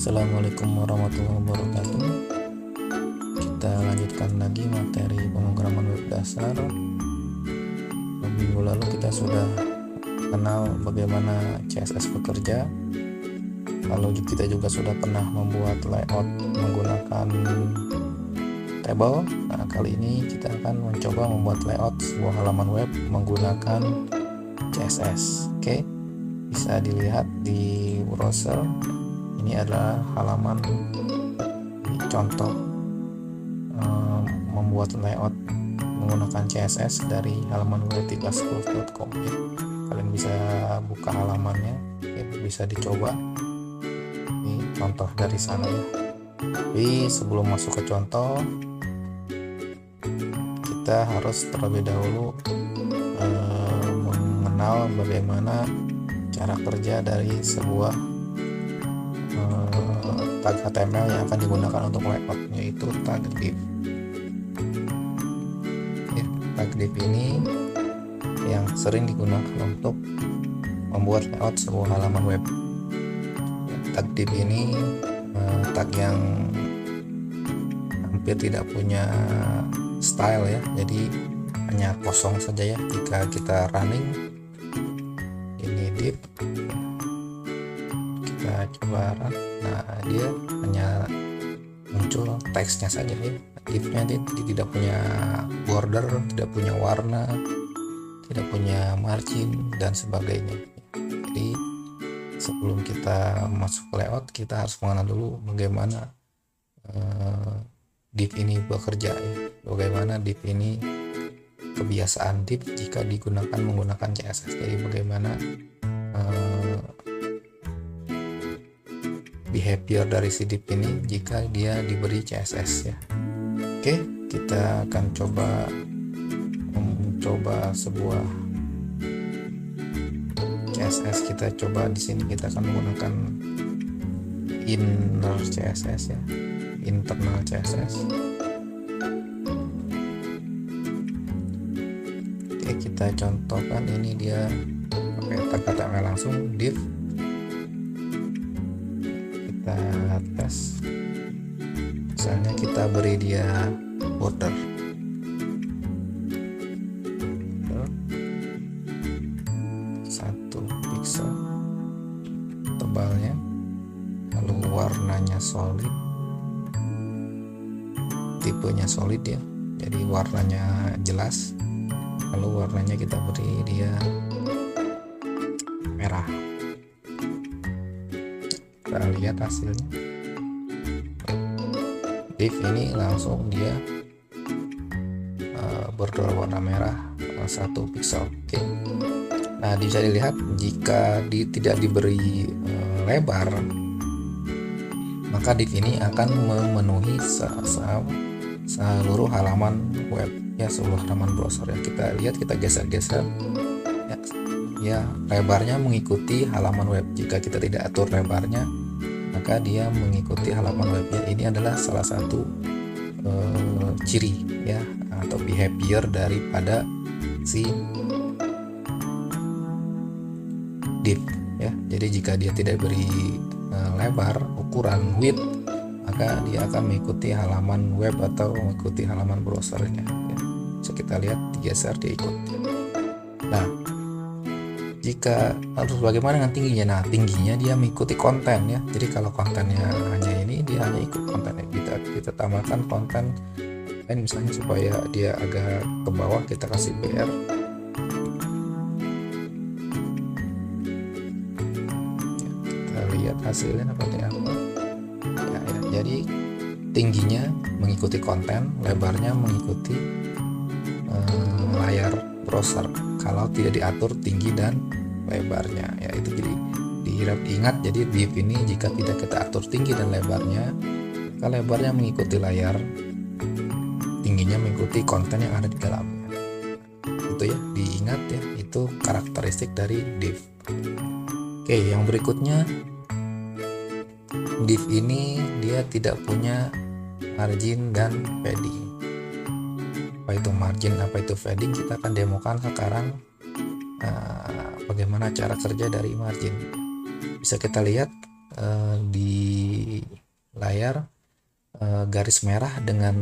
Assalamualaikum warahmatullahi wabarakatuh. Kita lanjutkan lagi materi pemrograman web dasar. Minggu lalu kita sudah kenal bagaimana CSS bekerja. Lalu kita juga sudah pernah membuat layout menggunakan table. Nah, kali ini kita akan mencoba membuat layout sebuah halaman web menggunakan CSS. Oke, bisa dilihat di browser. Ini adalah halaman contoh membuat layout menggunakan CSS dari halaman web13schools.com. Kalian bisa buka halamannya, bisa dicoba. Ini contoh dari sana ya. Tapi sebelum masuk ke contoh, kita harus terlebih dahulu mengenal bagaimana cara kerja dari sebuah tag HTML yang akan digunakan untuk layout, yaitu tag div. Ya, tag div ini yang sering digunakan untuk membuat layout sebuah halaman web. Ya, tag div ini tag yang hampir tidak punya style ya, jadi hanya kosong saja ya. Jika kita running ini div, kita coba run, nah dia hanya muncul teksnya saja ya. Divnya tidak punya border, tidak punya warna, tidak punya margin dan sebagainya. Jadi sebelum kita masuk ke layout, kita harus mengenal dulu bagaimana div ini bekerja ya. Bagaimana div ini, kebiasaan div jika digunakan menggunakan CSS. Jadi bagaimana behavior dari si div ini jika dia diberi CSS ya. Oke, kita akan mencoba sebuah CSS. Kita coba di sini, kita akan menggunakan inner CSS ya, internal CSS. Oke, kita contohkan ini dia pakai tag HTML langsung div. Kita tes, misalnya kita beri dia border 1 pixel tebalnya, lalu warnanya solid, tipenya solid ya, jadi warnanya jelas, lalu warnanya kita beri dia merah. Kita lihat hasilnya, div ini langsung dia border warna merah 1 pixel. Oke. Nah, bisa dilihat jika tidak diberi lebar, maka div ini akan memenuhi seluruh halaman web ya, seluruh halaman browser ya. Kita lihat, kita geser-geser ya, lebarnya mengikuti halaman web. Jika kita tidak atur lebarnya, maka dia mengikuti halaman webnya. Ini adalah salah satu ciri ya, atau behavior daripada si div ya. Jadi jika dia tidak beri lebar, ukuran width, maka dia akan mengikuti halaman web atau mengikuti halaman browsernya ya. Bisa kita lihat, digeser, dia ikut. Nah, jika harus bagaimana dengan tingginya? Nah, tingginya dia mengikuti konten ya. Jadi kalau kontennya hanya ini, dia hanya ikut kontennya. Kita tambahkan konten lain misalnya supaya dia agak ke bawah, kita kasih BR. Ya, kita lihat hasilnya seperti apa. Ya, jadi tingginya mengikuti konten, lebarnya mengikuti layar browser kalau tidak diatur tinggi dan lebarnya ya. Itu jadi diingat, jadi div ini jika tidak kita atur tinggi dan lebarnya, maka lebarnya mengikuti layar, tingginya mengikuti konten yang ada di dalamnya. Itu ya, diingat ya, itu karakteristik dari div. Oke, yang berikutnya, div ini dia tidak punya margin dan padding. Apa itu margin, apa itu padding, kita akan demokan sekarang bagaimana cara kerja dari margin. Bisa kita lihat di layar garis merah dengan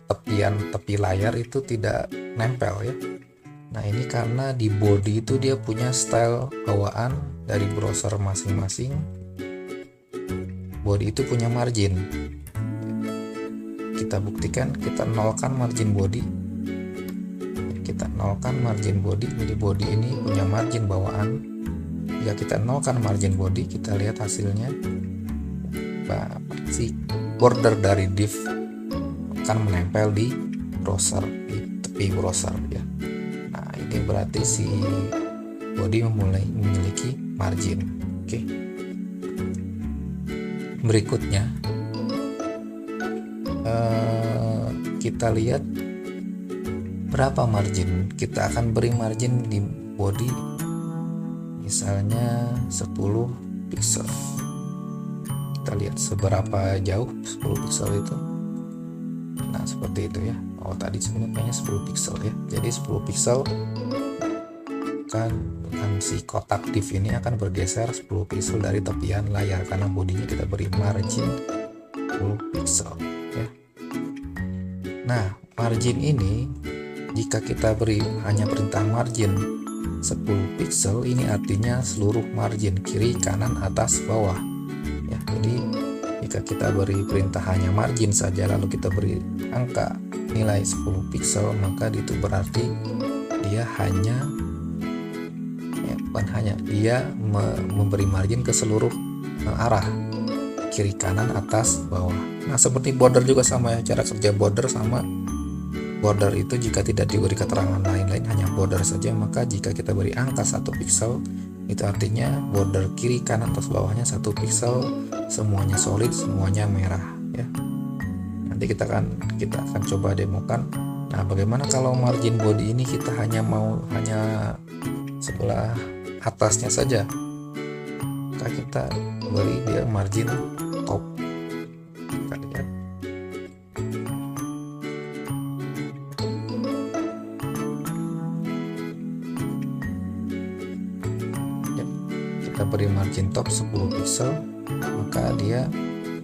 tepi layar itu tidak nempel ya. Nah ini karena di body itu dia punya style bawaan dari browser masing-masing. Body itu punya margin. Kita buktikan, kita nolkan margin body. Kita nolkan margin body. Jadi body ini punya margin bawaan. Jika kita nolkan margin body, kita lihat hasilnya. Si border dari div akan menempel di browser, di tepi browser ya. Nah ini berarti si body memiliki margin. Oke. Berikutnya kita lihat berapa margin. Kita akan beri margin di body misalnya 10 pixel. Kita lihat seberapa jauh 10 pixel itu. Nah seperti itu ya. Oh tadi sebenarnya 10 pixel ya. Jadi 10 pixel kan si kotak div ini akan bergeser 10 pixel dari tepian layar karena bodinya kita beri margin 10 pixel ya. Nah margin ini jika kita beri hanya perintah margin 10 pixel, ini artinya seluruh margin kiri, kanan, atas, bawah ya. Jadi jika kita beri perintah hanya margin saja lalu kita beri angka nilai 10 pixel, maka itu berarti dia hanya dia memberi margin ke seluruh arah, kiri, kanan, atas, bawah. Nah seperti border juga sama ya, cara kerja border sama. Border itu jika tidak diberi keterangan lain-lain, hanya border saja, maka jika kita beri angka 1 pixel, itu artinya border kiri, kanan, atas, bawahnya 1 pixel, semuanya solid, semuanya merah ya. Nanti kita akan coba demokan. Nah bagaimana kalau margin body ini kita hanya sebelah atasnya saja, maka kita beri dia margin top. Kita lihat ya, kita beri margin top 10 pixel, maka dia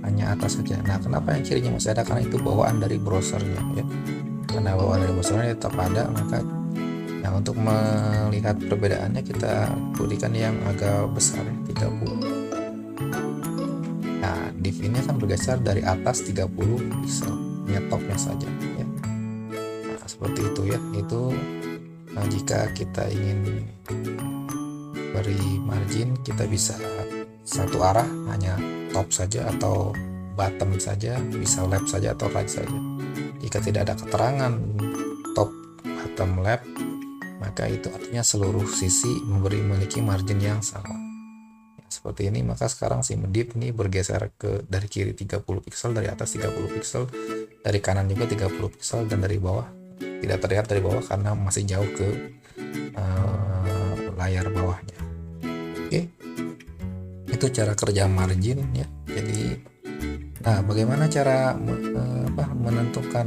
hanya atas saja. Nah kenapa yang kirinya masih ada? Karena itu bawaan dari browsernya ya. Karena bawaan dari browsernya tetap ada, maka nah untuk melihat perbedaannya kita berikan yang agak besar ya, 30. Nah div ini akan bergeser dari atas 30 pixel, hanya topnya saja ya. Nah seperti itu ya. Itu jika kita ingin beri margin, kita bisa satu arah hanya top saja atau bottom saja, bisa left saja atau right saja. Jika tidak ada keterangan top, bottom, left, maka itu artinya seluruh sisi memiliki margin yang sama ya, seperti ini. Maka sekarang si div ini bergeser dari kiri 30 pixel, dari atas 30 pixel, dari kanan juga 30 pixel, dan dari bawah tidak terlihat dari bawah karena masih jauh ke layar bawahnya. Oke, itu cara kerja margin ya. Jadi nah bagaimana cara menentukan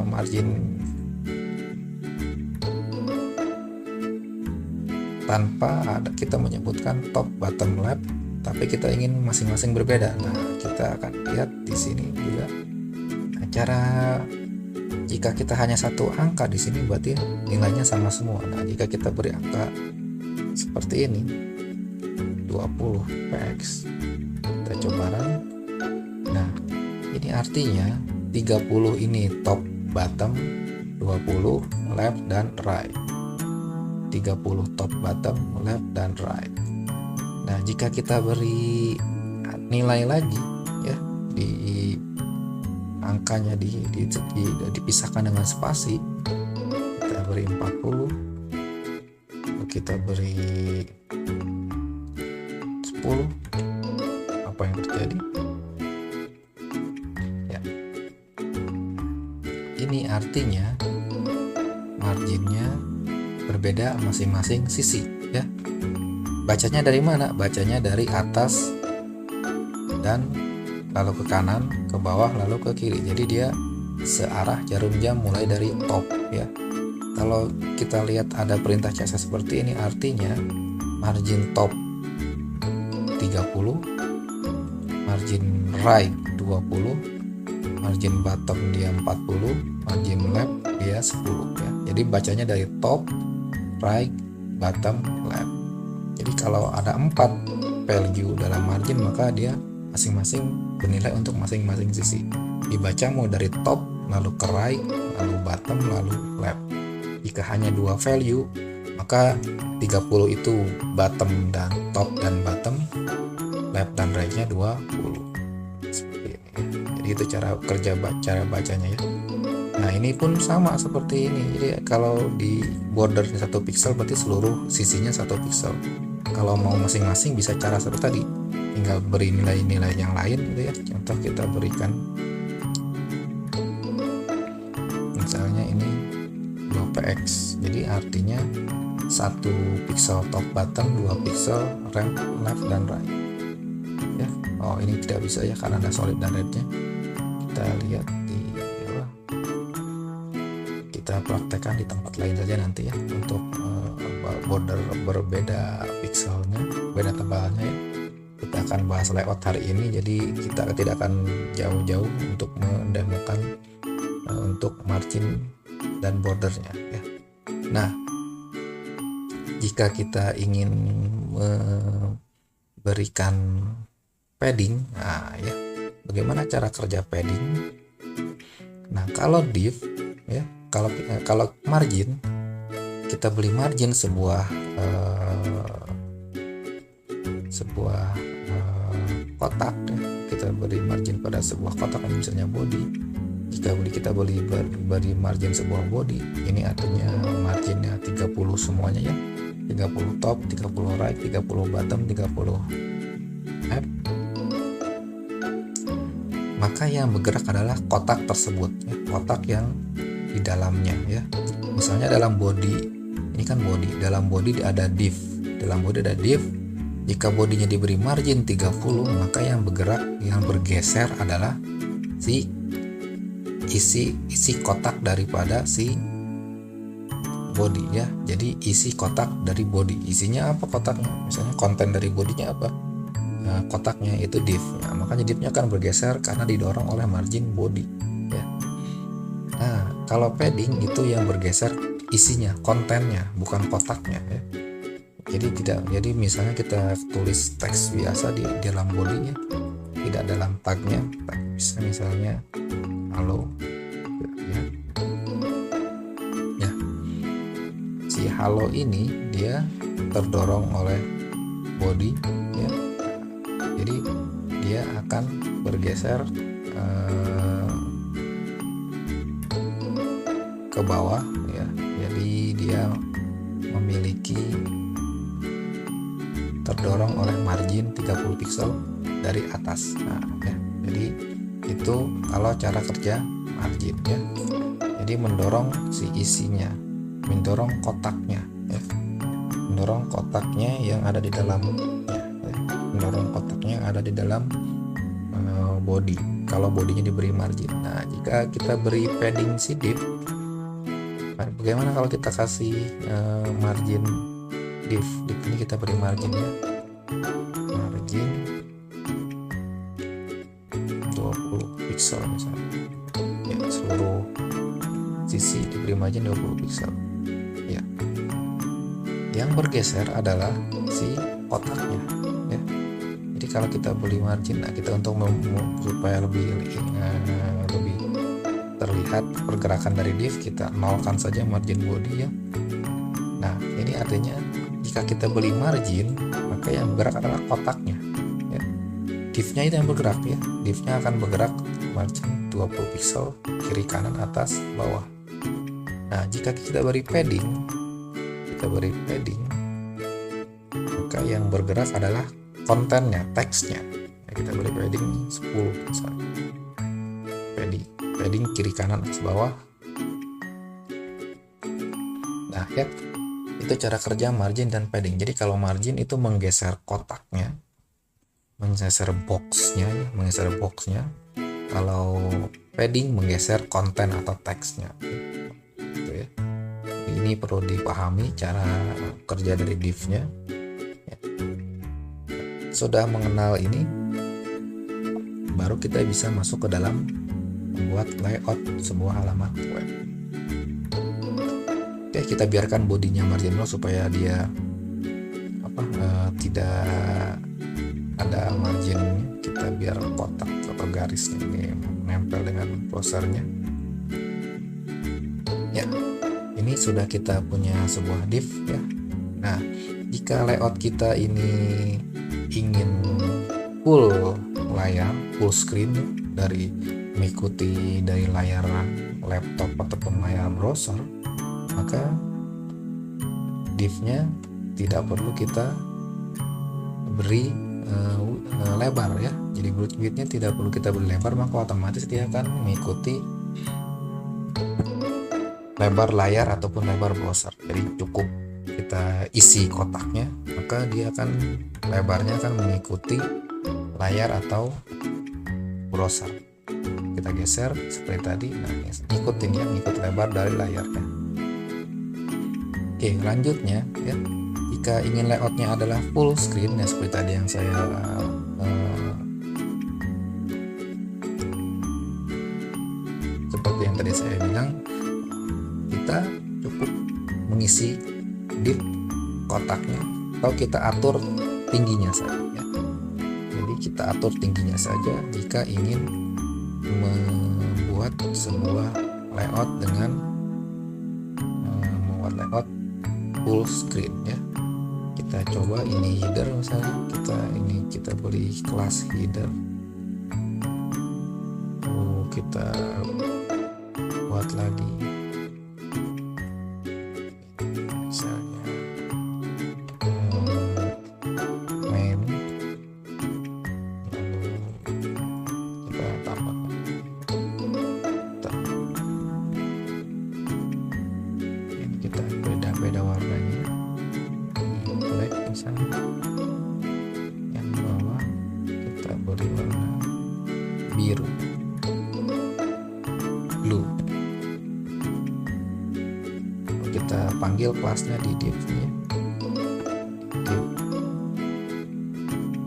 margin tanpa ada kita menyebutkan top, bottom, left, tapi kita ingin masing-masing berbeda. Nah kita akan lihat di sini juga. Nah, cara jika kita hanya satu angka di sini berarti nilainya sama semua. Nah jika kita beri angka seperti ini 20 px, kita coba run. Nah ini artinya 30 ini top, bottom, 20 left dan right. 30 top, bottom, left, dan right. Nah jika kita beri nilai lagi ya, di angkanya dipisahkan dengan spasi, kita beri 40, kita beri 10, apa yang terjadi ya? Ini artinya marginnya berbeda masing-masing sisi ya. Bacanya dari mana? Bacanya dari atas dan lalu ke kanan, ke bawah, lalu ke kiri. Jadi dia searah jarum jam mulai dari top ya. Kalau kita lihat ada perintah CSS seperti ini, artinya margin top 30, margin right 20, margin bottom dia 40, margin left dia 10 ya. Jadi bacanya dari top, right, bottom, left. Jadi kalau ada 4 value dalam margin, maka dia masing-masing bernilai untuk masing-masing sisi. Dibaca mau dari top, lalu ke right, lalu bottom, lalu left. Jika hanya 2 value, maka 30 itu bottom dan top dan bottom, left dan right-nya 20. Seperti ini ya. Jadi itu cara bacanya ya. Nah, ini pun sama seperti ini. Jadi kalau di border 1 pixel berarti seluruh sisinya 1 pixel. Kalau mau masing-masing bisa cara seperti tadi, tinggal beri nilai-nilai yang lain gitu ya. Contoh kita berikan misalnya ini 2px. Jadi artinya 1 pixel top bottom, 2 pixel left dan right ya. Oh, ini tidak bisa ya karena ada solid dan rednya. Kita lihat di kita praktekkan di tempat lain saja nanti ya, untuk border berbeda pixelnya, beda tebalnya ya. Kita akan bahas layout hari ini, jadi kita tidak akan jauh-jauh untuk mendemokan untuk margin dan bordernya ya. Nah, jika kita ingin memberikan padding, nah ya, bagaimana cara kerja padding? Nah, kalau div ya, kalau margin, kita beli margin sebuah kotak ya. Kita beri margin pada sebuah kotak, misalnya body. Jika kita beri margin sebuah body, ini artinya marginnya 30 semuanya ya. 30 top, 30 right, 30 bottom, 30 left. Maka yang bergerak adalah kotak tersebut ya, kotak yang di dalamnya ya. Misalnya dalam body, ini kan body, dalam body ada div, jika bodinya diberi margin 30, maka yang bergerak, yang bergeser adalah si isi kotak daripada si body ya. Jadi isi kotak dari body, isinya apa kotaknya, misalnya konten dari bodinya apa, nah, kotaknya itu div ya. Makanya divnya akan bergeser karena didorong oleh margin body ya. Nah, kalau padding itu yang bergeser isinya, kontennya, bukan kotaknya ya. Jadi misalnya kita tulis teks biasa di dalam body ya, tidak dalam tagnya, bisa misalnya halo ya. Ya, si halo ini dia terdorong oleh body ya. Jadi dia akan bergeser ke bawah ya. Jadi dia memiliki terdorong oleh margin 30 pixel dari atas. Nah ya, jadi itu kalau cara kerja margin ya. Jadi mendorong si isinya, mendorong kotaknya ya. Mendorong kotaknya yang ada di dalamnya ya. Mendorong kotaknya yang ada di dalam body, kalau bodinya diberi margin. Nah, jika kita beri padding si div, bagaimana kalau kita kasih margin div ini kita beri margin ya, margin 20 pixel misalnya ya, seluruh sisi diberi margin 20 pixel ya. Yang bergeser adalah si kotaknya ya. Jadi kalau kita beli margin, nah kita untuk supaya lebih terlihat pergerakan dari div, kita nolkan saja margin body ya. Nah, ini artinya jika kita beli margin, maka yang bergerak adalah kotaknya ya. Divnya itu yang bergerak ya. Divnya akan bergerak margin 20 pixel kiri kanan atas bawah. Nah, jika kita beri padding, maka yang bergerak adalah kontennya, teksnya ya, kita beri padding 10 misalnya. Padding kiri kanan atas bawah. Nah ya, itu cara kerja margin dan padding. Jadi kalau margin itu menggeser kotaknya, menggeser boxnya. Kalau padding menggeser konten atau teksnya gitu ya. Ini perlu dipahami cara kerja dari divnya ya. sudah mengenal ini, baru kita bisa masuk ke dalam membuat layout sebuah halaman web. Oke, kita biarkan bodinya marginal supaya dia tidak ada marginnya. Kita biar kotak atau garisnya ini menempel dengan browsernya. Ya, ini sudah kita punya sebuah div ya. Nah, jika layout kita ini ingin full layar, full screen dari mengikuti dari layar laptop ataupun layar browser, maka div-nya tidak perlu kita beri lebar ya. Jadi width-nya tidak perlu kita beri lebar, maka otomatis dia akan mengikuti lebar layar ataupun lebar browser. Jadi cukup kita isi kotaknya, maka dia akan lebarnya akan mengikuti layar atau browser. Kita geser seperti tadi, nah ikutin ya, ngikut lebar dari layarnya. Oke, lanjutnya ya, jika ingin layoutnya adalah full screen ya, seperti tadi yang saya seperti yang tadi saya bilang, kita cukup mengisi div kotaknya atau kita atur tingginya saja ya. Jadi kita atur tingginya saja jika ingin membuat sebuah layout dengan membuat layout full screen ya. Kita coba ini header misalnya, kita beri kelas header, kita buat lagi misalnya main, lalu kita tambahkan ini, kita beda warnanya, black misalnya, yang bawah kita beri warna biru, blue. Kita panggil kelasnya di div-nya, div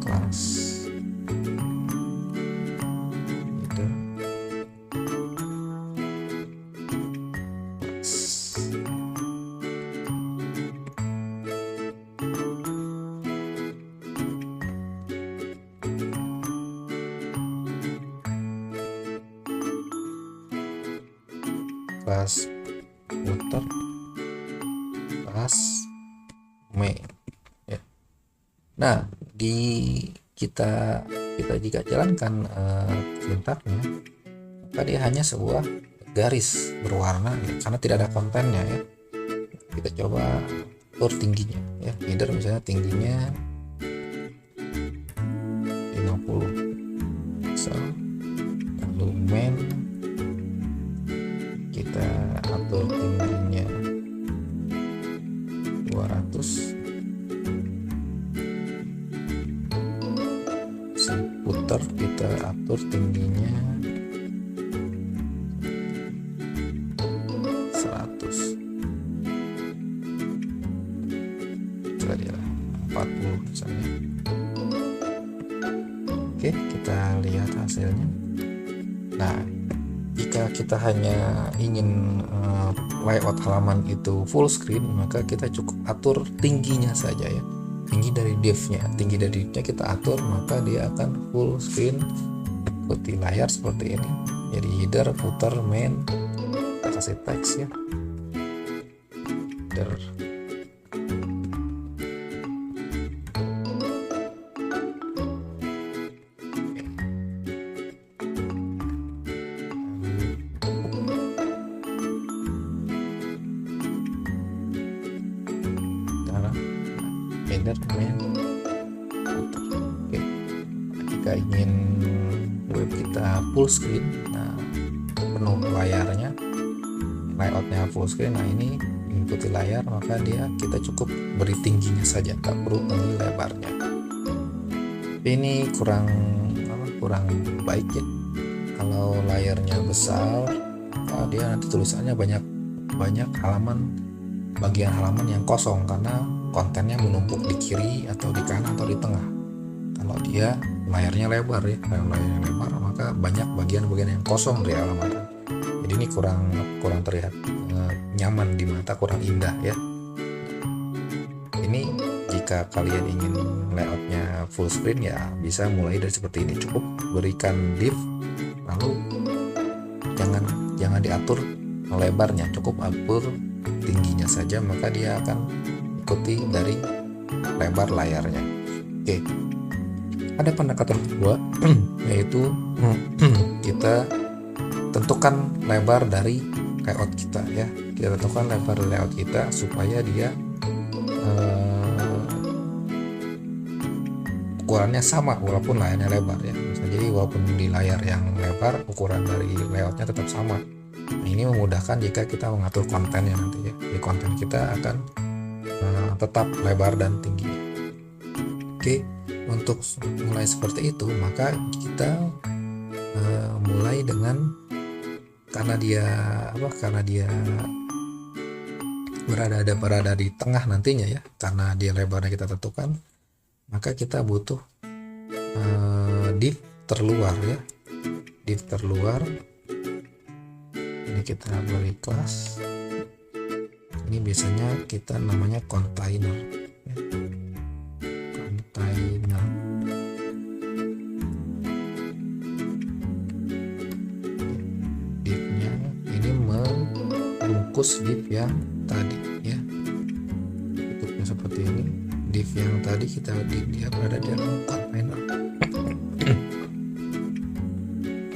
kelas header kelas footer kelas main ya. Nah, kita jika jalankan sintaknya, maka dia hanya sebuah garis berwarna ya, karena tidak ada kontennya ya. Kita coba atur tingginya ya, header misalnya tingginya 50 so, lalu main kita atur tingginya 200, si puter kita atur tingginya 100, tadi 40 misalnya. Oke, kita lihat hasilnya. Nah, jika kita hanya ingin layout halaman itu full screen, maka kita cukup atur tingginya saja ya, tinggi dari div-nya. Tinggi dari div-nya kita atur, maka dia akan full screen ikuti layar seperti ini. Jadi header, footer, main, kita kasih teks ya, header, header, main, footer. Oke. Jika ingin web kita full screen, nah penuh layarnya, layoutnya full screen, nah ini mengikuti layar, maka kita cukup beri tingginya saja, tak perlu tinggi lebarnya. Tapi ini kurang baik ya. Kalau layarnya besar, dia nanti tulisannya banyak halaman, bagian halaman yang kosong karena kontennya menumpuk di kiri atau di kanan atau di tengah, karena kalau dia layarnya lebar ya, kalau layarnya lebar maka banyak bagian-bagian yang kosong di halaman. Jadi ini kurang terlihat nyaman di mata, kurang indah ya. Ini jika kalian ingin layoutnya full screen ya bisa mulai dari seperti ini. Cukup berikan div, lalu jangan diatur lebarnya, cukup atur tingginya saja, maka dia akan ikuti dari lebar layarnya. Oke, ada pendekatan kedua yaitu kita tentukan lebar dari layout kita ya. Kita tentukan lebar layout kita supaya dia ukurannya sama walaupun layarnya lebar ya. Jadi walaupun di layar yang lebar, ukuran dari layoutnya tetap sama. Nah, ini memudahkan jika kita mengatur kontennya nanti ya. Di konten kita akan tetap lebar dan tingginya. Oke, untuk mulai seperti itu maka kita mulai dengan karena dia berada di tengah nantinya ya, karena dia lebarnya kita tentukan, maka kita butuh div terluar ya. Div terluar ini kita beri kelas, ini biasanya kita namanya container ya. Container divnya ini membungkus div yang tadi ya. Bentuknya seperti ini. Div yang tadi dia berada di dalam container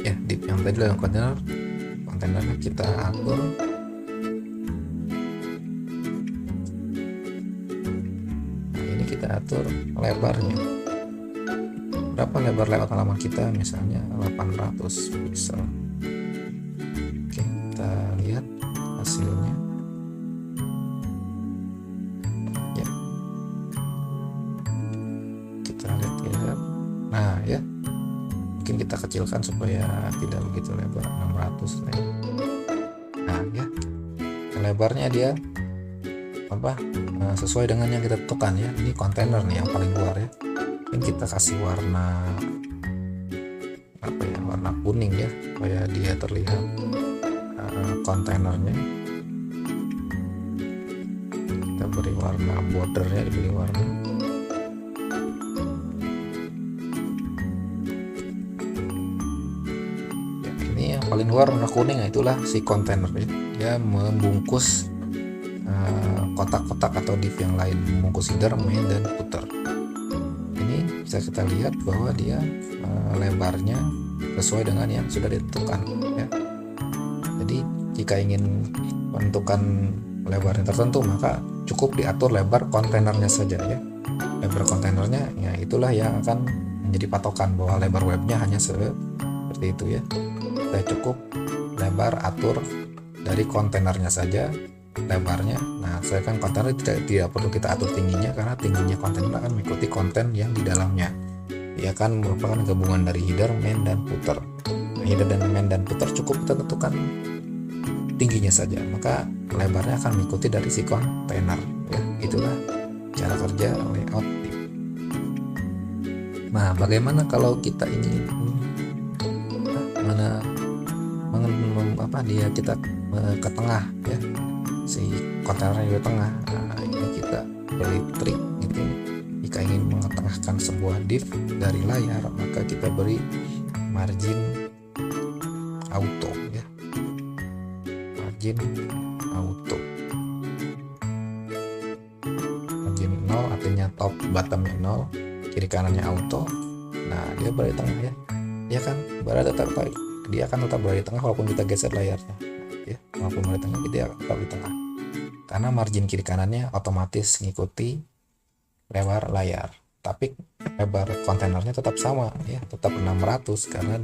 ya. Div yang tadi dalam kontainernya kita atur. Nah, ini kita atur lebarnya berapa, lebar layout halaman kita misalnya 800 pixel. Oke, kita lihat hasilnya ya. Kita lihat. Nah ya, mungkin kita kecilkan supaya tidak begitu lebar, 600 ya. Nah ya, lebarnya dia sesuai dengan yang kita tentukan ya. Ini kontainer nih yang paling luar ya. Ini kita kasih warna warna kuning ya, supaya dia terlihat kontainernya. Kita beri warna bordernya, diberi warna ya. Ini yang paling luar warna kuning, itulah si kontainer ya. Dia membungkus kotak-kotak atau div yang lain, membungkus header, main, dan footer. Ini bisa kita lihat bahwa dia lebarnya sesuai dengan yang sudah ditentukan ya. Jadi jika ingin menentukan lebarnya tertentu maka cukup diatur lebar kontainernya saja ya. Lebar kontainernya ya itulah yang akan menjadi patokan bahwa lebar webnya hanya seperti itu ya. Kita cukup lebar atur dari kontainernya saja lebarnya. Nah, misalkan kontainer tidak perlu kita atur tingginya, karena tingginya kontainer akan mengikuti konten yang di dalamnya. Dia akan merupakan gabungan dari header, main, dan footer. Nah, header dan main dan footer cukup kita tentukan tingginya saja, maka lebarnya akan mengikuti dari si kontainer ya. Itulah cara kerja layout div. Nah, bagaimana kalau kita ingin kita ke tengah ya, si kontainer di tengah. Nah, ini kita beri trik gitu. Jika ingin mengetengahkan sebuah div dari layar maka kita beri margin auto ya. Margin auto. Margin 0 artinya top bottomnya 0, kiri kanannya auto. Nah, dia berada di tengah ya. Dia akan tetap berada di tengah walaupun kita geser layarnya ya. Walaupun berada di tengah, dia tetap di tengah. Karena margin kiri kanannya otomatis ngikuti lebar layar. Tapi lebar kontainernya tetap sama ya, tetap 600 karena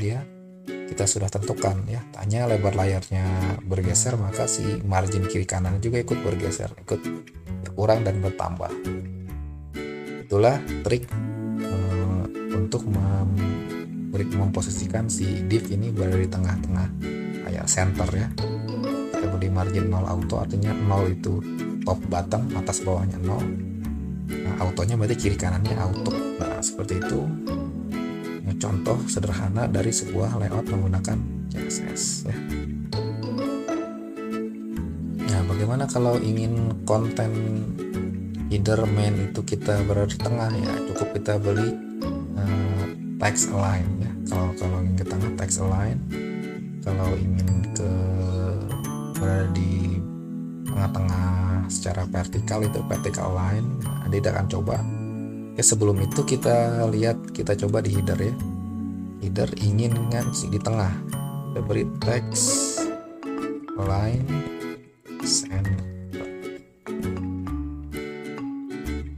kita sudah tentukan ya. Hanya lebar layarnya bergeser maka si margin kiri kanan juga ikut bergeser, ikut berkurang dan bertambah. Itulah trik untuk memposisikan si div ini berada di tengah-tengah kayak center ya. Kita beri margin 0 auto, artinya 0 itu top bottom, atas bawahnya 0. Nah, autonya berarti kiri kanannya auto. Nah, Nah, seperti itu contoh sederhana dari sebuah layout menggunakan CSS ya. Nah, bagaimana kalau ingin konten header main itu kita berada di tengah ya, cukup kita beli text align ya. Kalau ingin ke tengah text align, kalau ingin berada di tengah-tengah secara vertikal itu vertical align. Nah, dia akan coba. Sebelum itu kita coba di header ya. Header ingin di tengah, kita beri text align center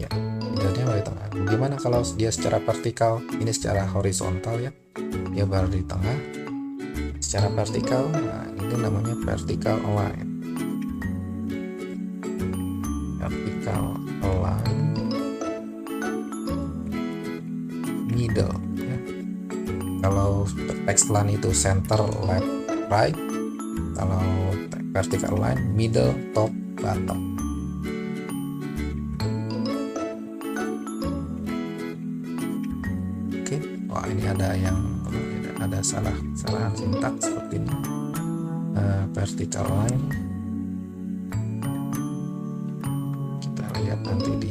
ya, headernya di tengah. Bagaimana kalau dia secara vertikal, ini secara horizontal ya, dia baru di tengah. Secara vertikal, nah ini namanya vertical align. Vertical align middle ya. Kalau text line itu center, left, right. Kalau vertical line middle, top, bottom. Oke, wah ini ada salahan sintaks seperti ini. Vertical line kita lihat nanti di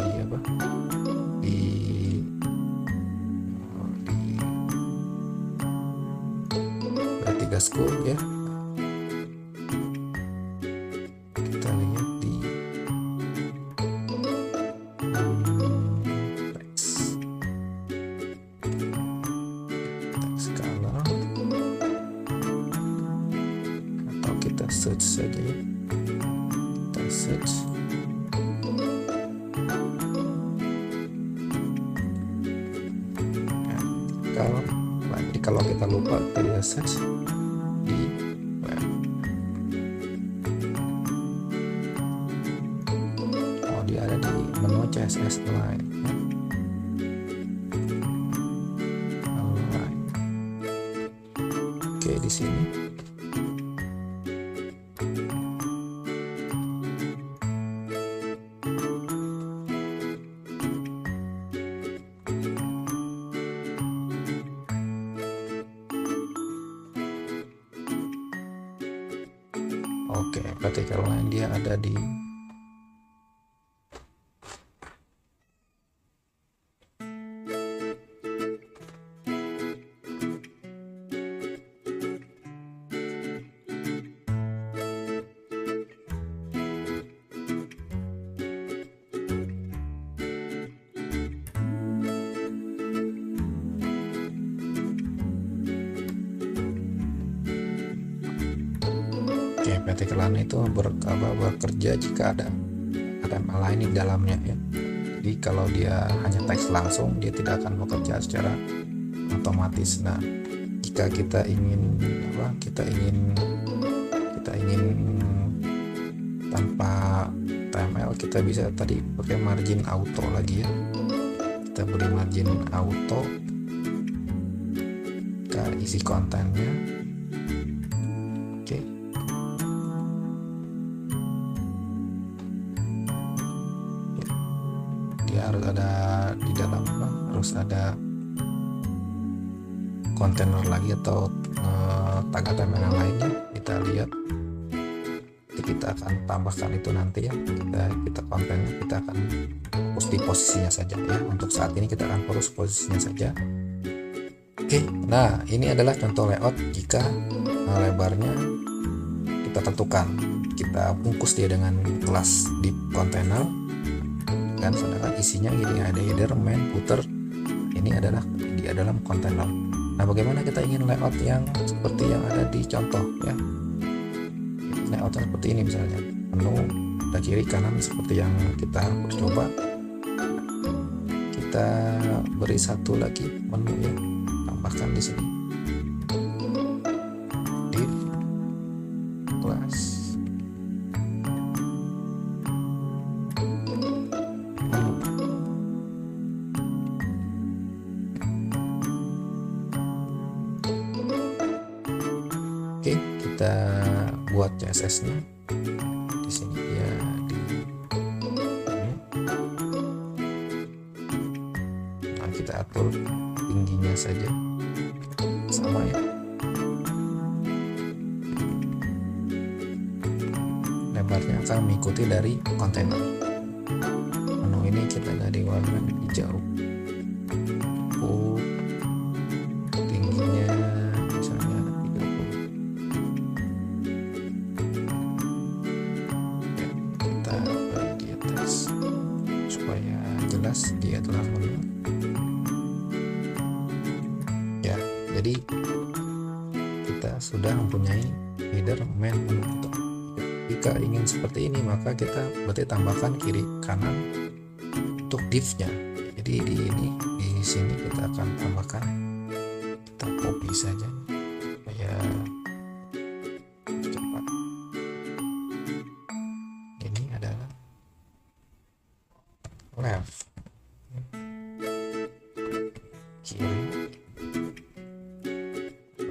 tiga school ya, kita lihat di text color, atau kita search saja ya, kita search kalau kita lupa kita search di web. Oh, dia ada di menu CSS Align ya. Align. Oke, di sini oke, vertical line dia ada di vertical line itu bekerja jika ada align di dalamnya ya. Jadi kalau dia hanya teks langsung, dia tidak akan bekerja secara otomatis. Nah, jika kita ingin tanpa HTML, kita bisa tadi pakai margin auto lagi ya. Kita beri margin auto, kita isi kontennya. Oke. Dia harus ada di dalam, harus ada kontainer lagi atau tag HTML yang lainnya. Kita lihat, kita akan tambahkan itu nanti ya. Kita kontennya kita akan fokus di posisinya saja ya. Untuk saat ini kita akan fokus posisinya saja. Oke, nah ini adalah contoh layout jika lebarnya kita tentukan, kita bungkus dia dengan kelas div container kan, sedangkan isinya ini ada header, main, footer, ini adalah di dalam kontainer. Nah, bagaimana kita ingin layout yang seperti yang ada di contoh ya, layoutnya seperti ini misalnya, menu dari kiri kanan seperti yang kita coba. Kita beri satu lagi menu ya, tambahkan di sini div class menu. Oke, kita buat CSS-nya di sini ya, di nah, kita atur tingginya saja sama ya. Lebarnya akan mengikuti dari kontainer. Menu ini kita dari warna hijau. Tingginya misalnya 30. Ya, kita beri di atas supaya jelas dia telah menu. Ya, jadi kita sudah mempunyai header main menu button. Jika ingin seperti ini, maka kita berarti tambahkan kiri kanan untuk div-nya. Jadi di sini kita akan tambahkan, kita copy saja supaya cepat. Ini adalah left, kiri.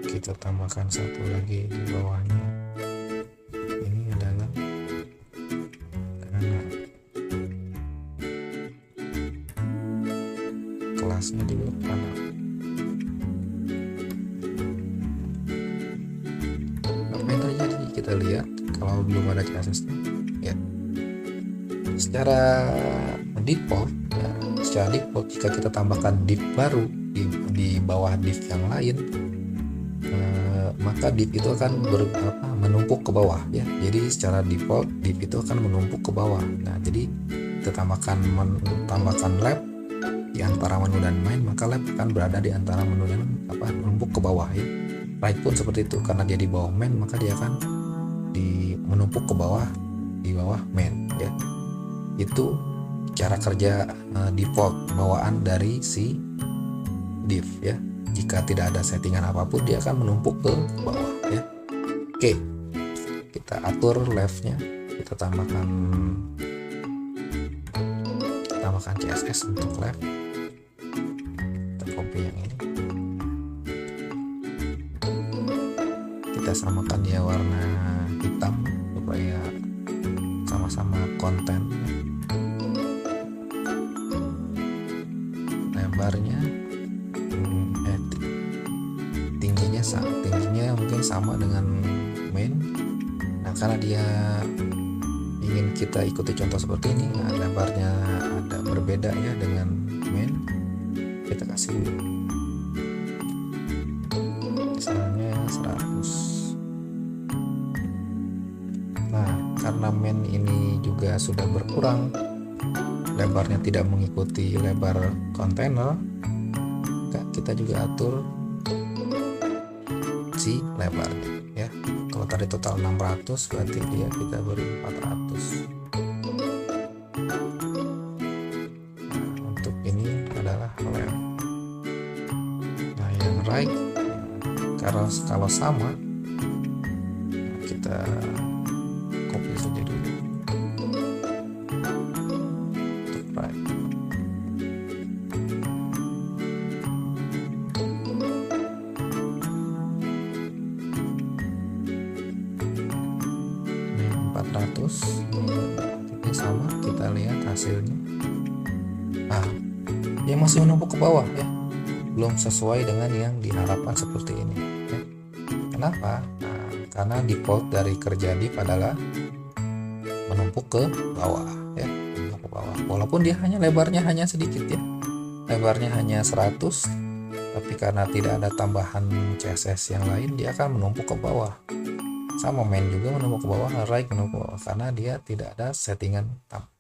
Kita tambahkan satu lagi di bawahnya. Kelasnya di kanan. Apa yang terjadi? Kita lihat kalau belum ada CSS-nya. Ya. Secara default, jika kita tambahkan div baru di bawah div yang lain, maka div itu akan menumpuk ke bawah ya. Jadi secara default div itu akan menumpuk ke bawah. Nah, jadi kita tambahkan lab di antara menu dan main, maka lab akan berada di antara menu dan menumpuk ke bawah ya. Right pun seperti itu, karena dia di bawah main maka dia akan menumpuk ke bawah di bawah main ya. Itu cara kerja default bawaan dari si div ya. Jika tidak ada settingan apapun, dia akan menumpuk ke bawah ya. Oke, kita atur leftnya, kita tambahkan CSS untuk left. Kita copy yang ini, kita samakan dia warna hitam supaya sama-sama konten. Lebarnya tingginya mungkin sama dengan main. Nah, karena dia ingin kita ikuti contoh seperti ini, nah lebarnya ada berbeda ya dengan main, kita kasih misalnya 100. Nah, karena main ini juga sudah berkurang, lebarnya tidak mengikuti lebar kontainer, kita juga atur si lebarnya ya. Kalau tadi total 600, berarti dia kita beri 400. Nah, untuk ini adalah left. Nah, yang right kalau sama, nah, kita copy saja dulu untuk right. Ini sama, kita lihat hasilnya. Nah, dia masih menumpuk ke bawah ya, belum sesuai dengan yang diharapkan seperti ini ya. Kenapa? Nah, karena default dari kerja div adalah menumpuk ke bawah ya, menumpuk ke bawah. Walaupun dia lebarnya hanya sedikit ya, lebarnya hanya 100, tapi karena tidak ada tambahan CSS yang lain, dia akan menumpuk ke bawah. Sama main juga menumpuk ke bawah, right menumpuk ke bawah, karena dia tidak ada settingan tam.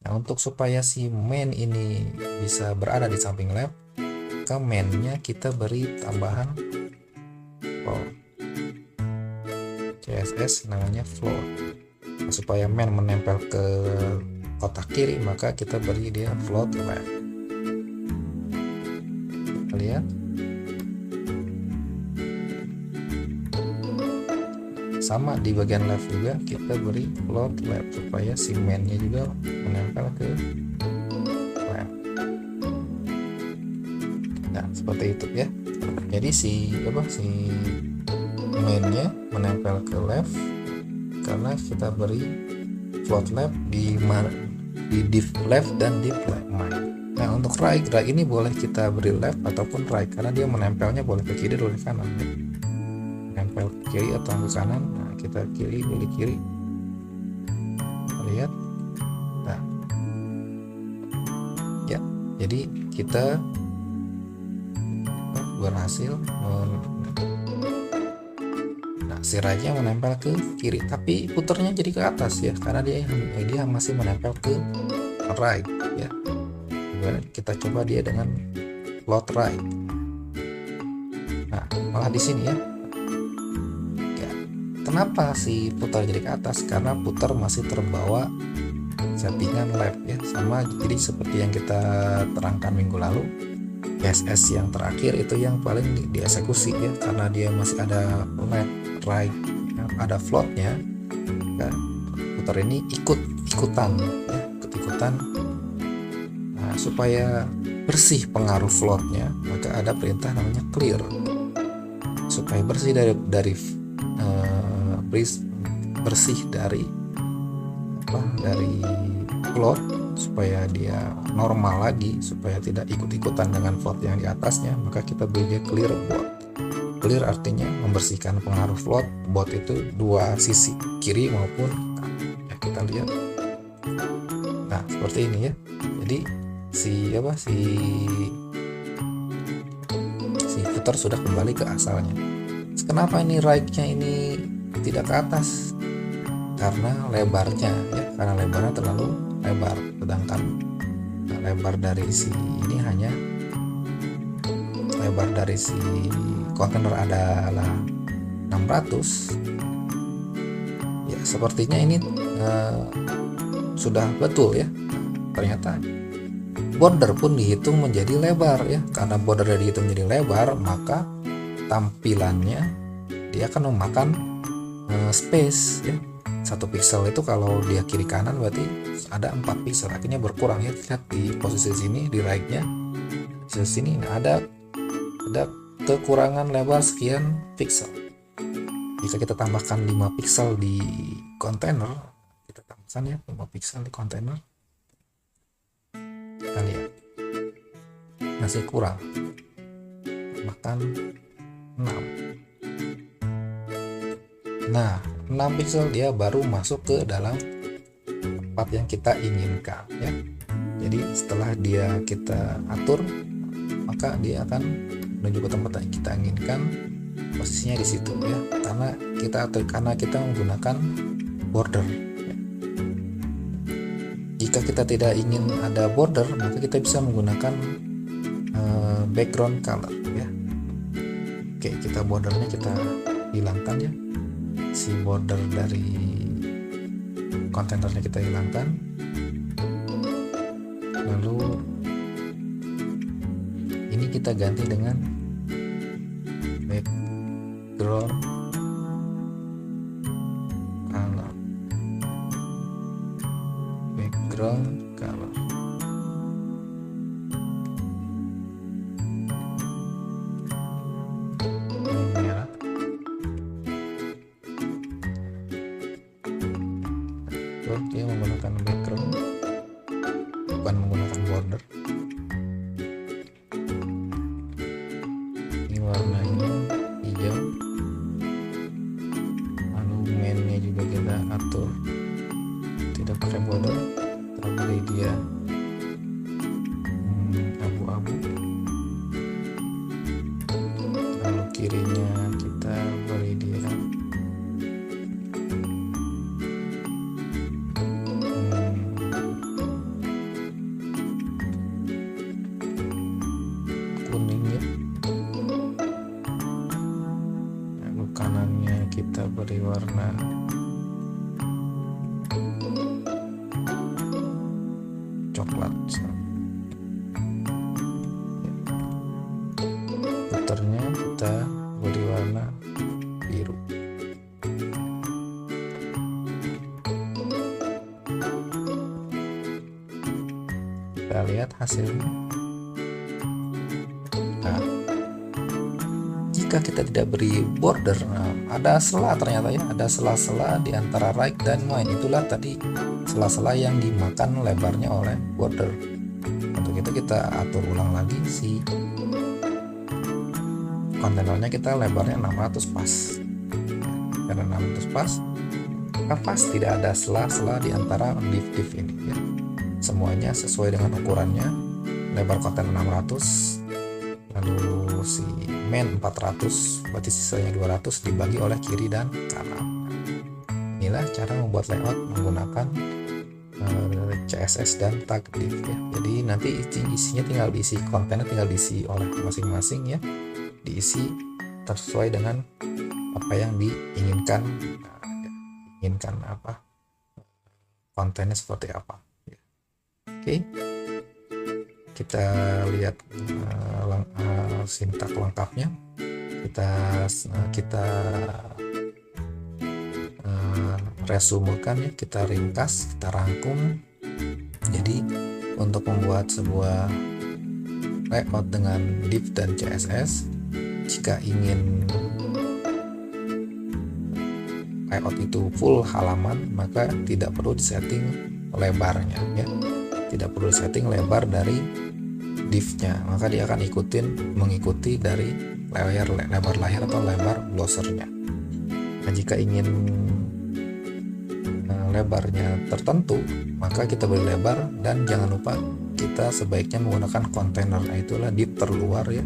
Nah, untuk supaya si main ini bisa berada di samping lab, ke mainnya kita beri tambahan float CSS namanya float. Nah, supaya main menempel ke kotak kiri, maka kita beri dia float left. Kita lihat sama di bagian left juga, kita beri float left supaya si mainnya juga menempel ke left. Nah, seperti itu ya. Jadi si mainnya menempel ke left karena kita beri float left di div left dan div main. Nah, untuk right ini boleh kita beri left ataupun right, karena dia menempelnya boleh ke kiri boleh ke kanan ya. Nempel ke kiri atau ke kanan. Nah, kita kiri pilih kiri, lihat. Nah ya, jadi kita berhasil si right-nya menempel ke kiri, tapi puternya jadi ke atas ya, karena dia masih menempel ke right ya. Kemudian kita coba dia dengan float right. Nah, malah di sini ya. Kenapa si putar jadi ke atas? Karena putar masih terbawa settingan left ya, sama jadi seperti yang kita terangkan minggu lalu. SS yang terakhir itu yang paling dieksekusi ya, karena dia masih ada left right ya, ada floatnya kan. Putar ini ikutan ya, ikut-ikutan. Nah, supaya bersih pengaruh floatnya, maka ada perintah namanya clear. Supaya bersih dari float, supaya dia normal lagi, supaya tidak ikut-ikutan dengan float yang di atasnya, maka kita beri dia clear board. Clear artinya membersihkan pengaruh float board itu dua sisi, kiri maupun kanan ya, kita lihat. Nah, seperti ini ya. Jadi si putar sudah kembali ke asalnya. Kenapa ini right-nya ini tidak ke atas? Karena lebarnya ya, karena lebarnya terlalu lebar, sedangkan lebar dari si ini hanya lebar dari si kontainer adalah 600 ya. Sepertinya ini sudah betul ya. Ternyata border pun dihitung menjadi lebar ya, karena border dihitung menjadi lebar, maka tampilannya dia akan memakan space ya. 1 pixel itu kalau dia kiri kanan berarti ada 4 pixel, akhirnya berkurang ya. Lihat di posisi sini, di right-nya di sini ada kekurangan lebar sekian pixel. Jika kita tambahkan 5 pixel di kontainer, kita tambahkan ya 5 pixel di kontainer, kita lihat masih kurang, bahkan 6. Nah, 6 pixel dia baru masuk ke dalam tempat yang kita inginkan ya. Jadi setelah kita atur, maka dia akan menuju ke tempat yang kita inginkan, posisinya di situ ya. Karena kita menggunakan border ya. Jika kita tidak ingin ada border, maka kita bisa menggunakan background color ya. Oke, kita bordernya kita hilangkan ya. Si border dari kontainernya kita hilangkan, lalu ini kita ganti dengan background color. Dia menggunakan background, bukan menggunakan border. Ini warnanya hijau, lalu mainnya juga kita atur tidak pakai border, kita beri dia abu-abu, lalu kirinya kita beri dia kuning ya. Lalu kanannya kita beri warna coklat. Puternya kita beri warna biru. Kita lihat hasilnya. Nah, jika kita tidak beri border, ada sela ternyata ya, ada sela-sela di antara right dan main. Itulah tadi sela-sela yang dimakan lebarnya oleh border. Untuk itu kita kita atur ulang lagi si kontainernya, kita lebarnya 600 pas. Karena 600 pas, pas tidak ada sela-sela di antara div ini ya. Semuanya sesuai dengan ukurannya. Lebar kontainer 600, lalu si main 400, berarti sisanya 200 dibagi oleh kiri dan kanan. Inilah cara membuat layout menggunakan CSS dan tag div ya. Jadi nanti isinya tinggal diisi, kontennya tinggal diisi oleh masing-masing ya, diisi sesuai dengan apa yang diinginkan. Inginkan apa, kontennya seperti apa ya. Oke, kita lihat sintak lengkapnya. Kita resumekan ya, kita ringkas, kita rangkum. Jadi untuk membuat sebuah layout dengan div dan CSS, jika ingin layout itu full halaman, maka tidak perlu disetting lebarnya ya, tidak perlu disetting lebar dari div-nya, maka dia akan mengikuti dari lebar layar atau lebar browsernya. Nah, jika ingin lebarnya tertentu, maka kita beri lebar, dan jangan lupa kita sebaiknya menggunakan kontainer, itulah div terluar ya,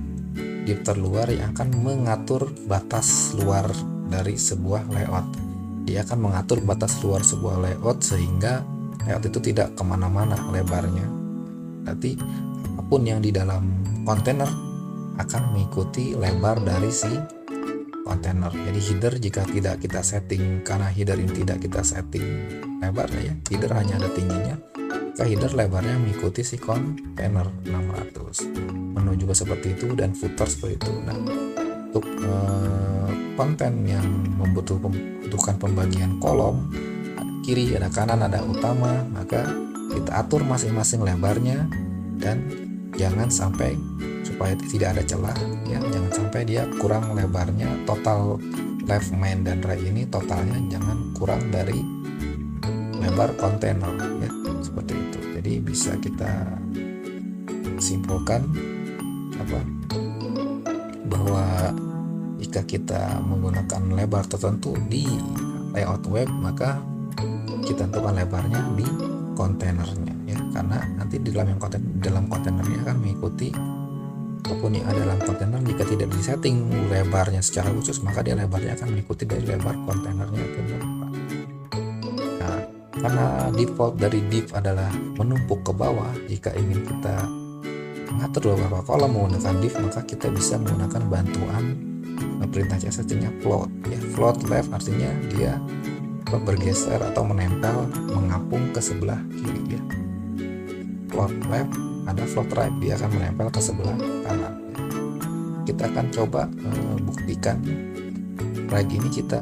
div terluar yang akan mengatur batas luar dari sebuah layout. Dia akan mengatur batas luar sebuah layout sehingga layout itu tidak kemana-mana lebarnya. Nanti apapun yang di dalam kontainer akan mengikuti lebar dari si kontainer. Jadi header jika tidak kita setting, karena header ini tidak kita setting lebarnya ya, header hanya ada tingginya, maka header lebarnya mengikuti si kontainer 600. Menu juga seperti itu, dan footer seperti itu. Nah, untuk konten yang membutuhkan pembagian kolom, ada kiri, ada kanan, ada utama, maka kita atur masing-masing lebarnya, dan jangan sampai, supaya tidak ada celah ya, jangan sampai dia kurang lebarnya. Total left, main, dan right ini totalnya jangan kurang dari lebar kontainer ya, seperti itu. Jadi bisa kita simpulkan bahwa jika kita menggunakan lebar tertentu di layout web, maka kita tentukan lebarnya di kontainernya ya, karena nanti di dalam kontainernya akan mengikuti apapun yang ada dalam kontainer. Jika tidak disetting lebarnya secara khusus, maka dia lebarnya akan mengikuti dari lebar kontainernya itu. Nah, karena default dari div adalah menumpuk ke bawah, jika ingin kita mengatur beberapa kolom menggunakan div, maka kita bisa menggunakan bantuan perintah CSS-nya float ya. Float left artinya dia bergeser atau menempel, mengapung ke sebelah kiri ya. Float left, ada float right, dia akan menempel ke sebelah kanan ya. Kita akan coba buktikan. Right ini kita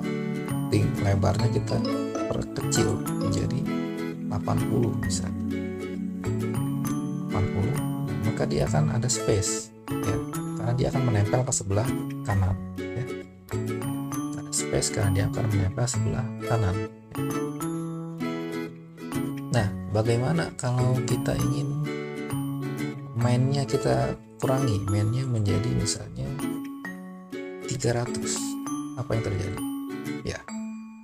lebarnya kita perkecil menjadi 80 misalnya, 80, maka dia akan ada space ya, karena dia akan menempel ke sebelah kanan ya. Ada space karena dia akan menempel sebelah kanan. Nah, bagaimana kalau kita ingin mainnya kita kurangi, mainnya menjadi misalnya 300, apa yang terjadi ya?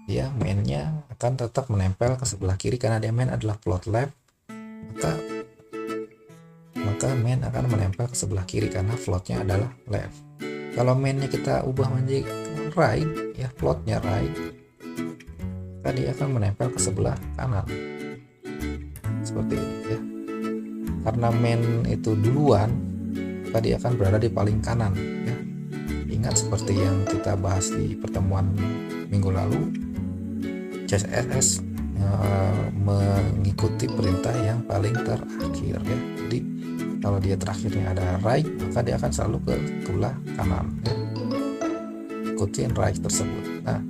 Dia mainnya akan tetap menempel ke sebelah kiri karena dia main adalah float left, maka main akan menempel ke sebelah kiri karena floatnya adalah left. Kalau mainnya kita ubah menjadi right ya, floatnya right, maka dia akan menempel ke sebelah kanan seperti ini ya. Karena main itu duluan, maka dia akan berada di paling kanan ya. Ingat seperti yang kita bahas di pertemuan minggu lalu, CSS mengikuti perintah yang paling terakhir ya. Jadi kalau dia terakhirnya ada right, maka dia akan selalu ke sebelah kanan ya. Ikutin right tersebut. Nah,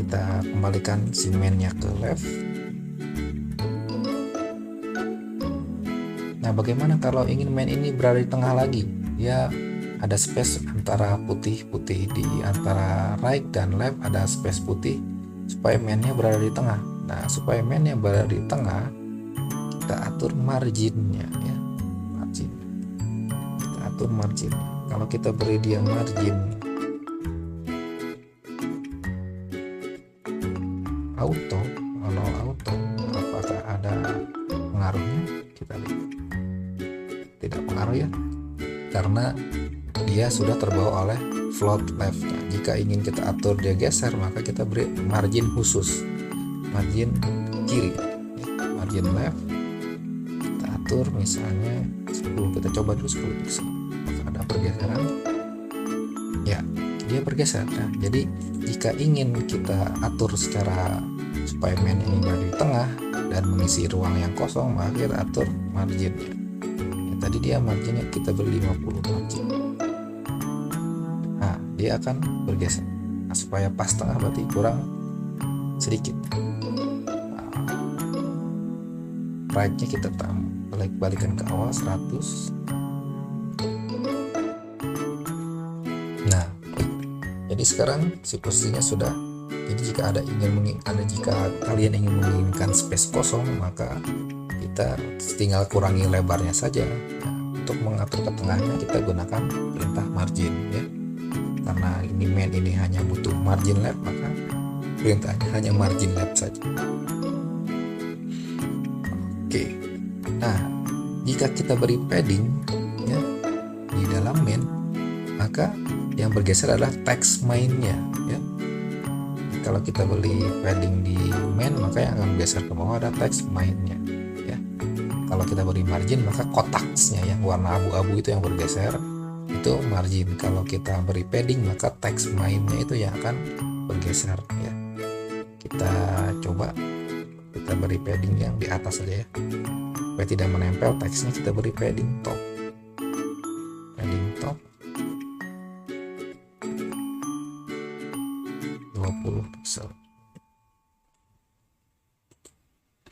kita kembalikan si main-nya ke left. Nah, bagaimana kalau ingin main ini berada di tengah lagi? Dia ada space antara putih-putih, di antara right dan left ada space putih, supaya mainnya berada di tengah. Nah, supaya mainnya berada di tengah, kita atur marginnya ya, margin. atur margin. Kalau kita beri dia margin auto, kalau auto apakah ada pengaruhnya? Kita lihat. Tidak pengaruh ya, karena dia sudah terbawa oleh float left. Nah, jika ingin kita atur dia geser, maka kita beri margin khusus, margin kiri, margin left. Kita atur misalnya 10, kita coba dulu 10 pixel. Apakah ada pergeseran? Ya, dia bergeser. Nah, jadi jika ingin kita atur secara supaya main ini berada di tengah dan mengisi ruang yang kosong, maka kita atur marginnya. Ya, tadi dia marginnya kita beri 50 margin. Nah, dia akan bergeser. Nah, supaya pas tengah berarti kurang sedikit. Nah, right-nya kita balikan ke awal 100. Nah, jadi sekarang si posisinya sudah. Jadi jika jika kalian ingin menginginkan space kosong, maka kita tinggal kurangi lebarnya saja. Nah, untuk mengatur ke tengahnya kita gunakan perintah margin ya. Karena ini main ini hanya butuh margin left, maka perintahnya hanya margin left saja. Oke. Nah, jika kita beri padding ya di dalam main, maka yang bergeser adalah text mainnya ya. Kalau kita beli padding di main, maka yang akan bergeser ke bawah ada text mainnya ya. Kalau kita beri margin, maka kotaknya yang warna abu-abu itu yang bergeser, itu margin. Kalau kita beri padding, maka text mainnya itu yang akan bergeser ya. Kita coba kita beri padding yang di atas saja ya, supaya tidak menempel teksnya. Kita beri padding top, padding top 20 pixel.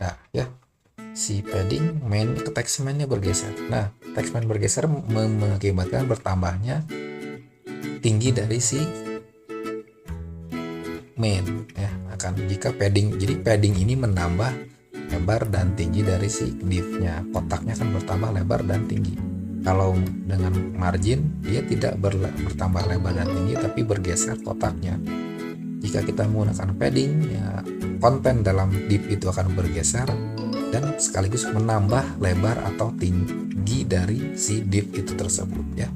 Nah ya, si padding main ke text mainnya bergeser. Nah, text main bergeser mengakibatkan bertambahnya tinggi dari si main ya. Akan jika padding, jadi padding ini menambah lebar dan tinggi dari si div-nya. Kotaknya akan bertambah lebar dan tinggi. Kalau dengan margin dia tidak bertambah lebar dan tinggi, tapi bergeser kotaknya. Jika kita menggunakan padding ya, konten dalam div itu akan bergeser dan sekaligus menambah lebar atau tinggi dari si div itu tersebut ya.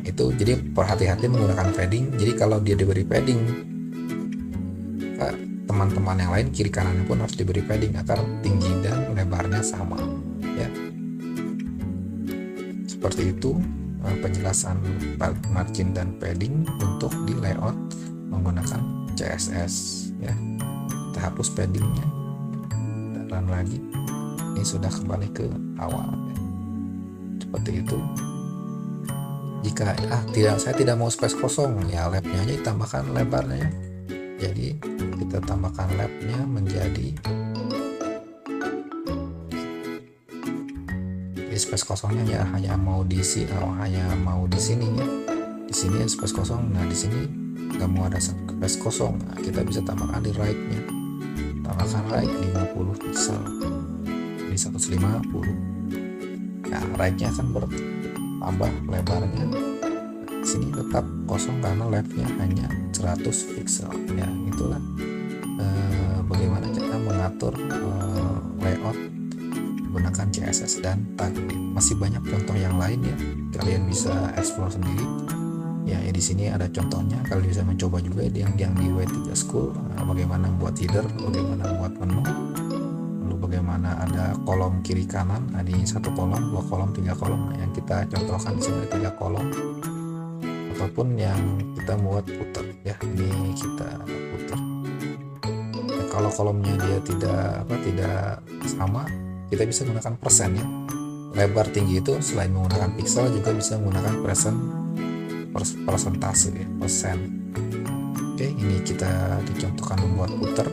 Itu jadi perhati-hati menggunakan padding. Jadi kalau dia diberi padding, teman-teman yang lain kiri kanannya pun harus diberi padding agar tinggi dan lebarnya sama ya. Seperti itu penjelasan margin dan padding untuk di layout menggunakan CSS ya. Kita hapus paddingnya dan lagi, ini sudah kembali ke awal ya. Seperti itu. Jika saya tidak mau space kosong ya, labnya aja ditambahkan lebarnya ya. Jadi kita tambahkan labnya menjadi space kosongnya ya, hanya mau diisi hanya mau di sini ya. Di sini space kosong. Nah, di sini nggak mau ada space kosong. Nah, kita bisa tambahkan di right-nya. Tambahkan right 50 pixel. Ini 150. Nah, right-nya akan bertambah lebarnya. Di sini tetap kosong karena left-nya hanya 100 pixel. Ya, itulah bagaimana cara mengatur layout menggunakan CSS dan tag div. Masih banyak contoh yang lain ya, kalian bisa explore sendiri ya. Di sini ada contohnya, kalian bisa mencoba juga yang di W3 School, bagaimana membuat header, bagaimana membuat menu, lalu bagaimana ada kolom kiri kanan. Nah, ini 1 kolom, 2 kolom, 3 kolom. Nah, yang kita contohkan di sini ada 3 kolom, ataupun yang kita buat putar ya, ini kita putar. Nah, kalau kolomnya dia tidak sama, kita bisa menggunakan persen ya. Lebar tinggi itu selain menggunakan pixel juga bisa menggunakan persentase ya, persen. Oke, ini kita dicontohkan membuat putar.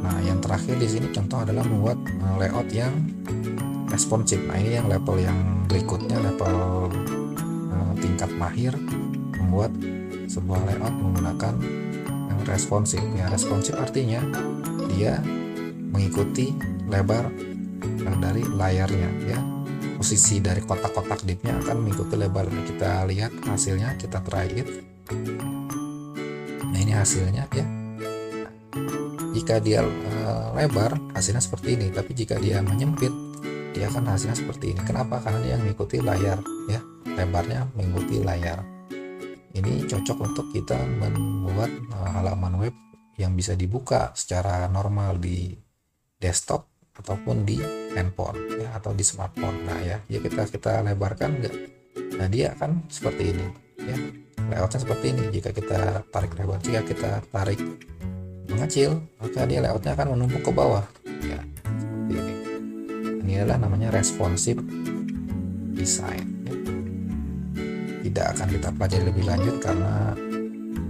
Nah, yang terakhir di sini contoh adalah membuat layout yang responsif. Nah, ini yang level yang berikutnya, level tingkat mahir, membuat sebuah layout menggunakan yang responsif ya. Responsif artinya dia mengikuti lebar dari layarnya ya. posisi dari kotak-kotak divnya akan mengikuti lebar. Kita lihat hasilnya, kita try it. Nah ini hasilnya ya. Jika dia lebar hasilnya seperti ini, tapi jika dia menyempit dia akan hasilnya seperti ini. Kenapa? Karena dia mengikuti layar ya, lebarnya mengikuti layar. Ini cocok untuk kita membuat halaman web yang bisa dibuka secara normal di desktop ataupun di handphone ya, atau di smartphone. Nah ya, kita lebarkan enggak. Nah dia akan seperti ini ya, layoutnya seperti ini. Jika kita tarik lebar, jika kita tarik mengecil, maka dia layoutnya akan menumpuk ke bawah ya, seperti ini. Ini adalah namanya responsive design ya. Tidak akan kita pelajari lebih lanjut karena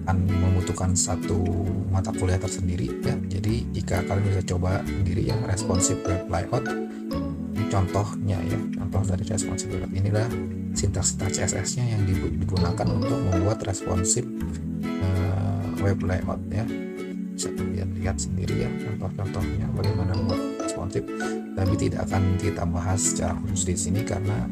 akan membutuhkan satu mata kuliah tersendiri ya. Jadi jika kalian bisa coba sendiri yang responsive web layout, ini contohnya ya, contoh dari responsive web. Inilah sintaks CSS nya yang digunakan untuk membuat responsive web layout ya. Bisa kalian lihat sendiri ya contoh-contohnya bagaimana membuat responsif, tapi tidak akan kita bahas secara khusus di sini karena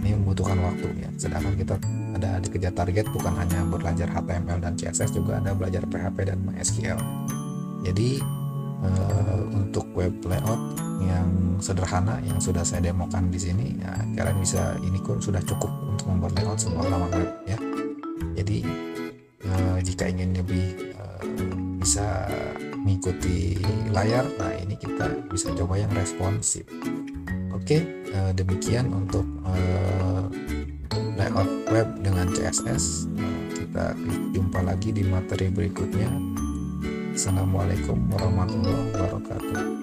ini membutuhkan waktu ya. Sedangkan kita ada dikejar target bukan hanya belajar HTML dan CSS, juga ada belajar PHP dan MySQL. Jadi untuk web layout yang sederhana yang sudah saya demokan di sini ya, kalian bisa, ini sudah cukup untuk membuat layout sebuah halaman web ya. Jadi jika ingin lebih bisa mengikuti layar, nah ini kita bisa coba yang responsif. Oke, demikian untuk layout web dengan CSS. Kita jumpa lagi di materi berikutnya. Assalamualaikum warahmatullahi wabarakatuh.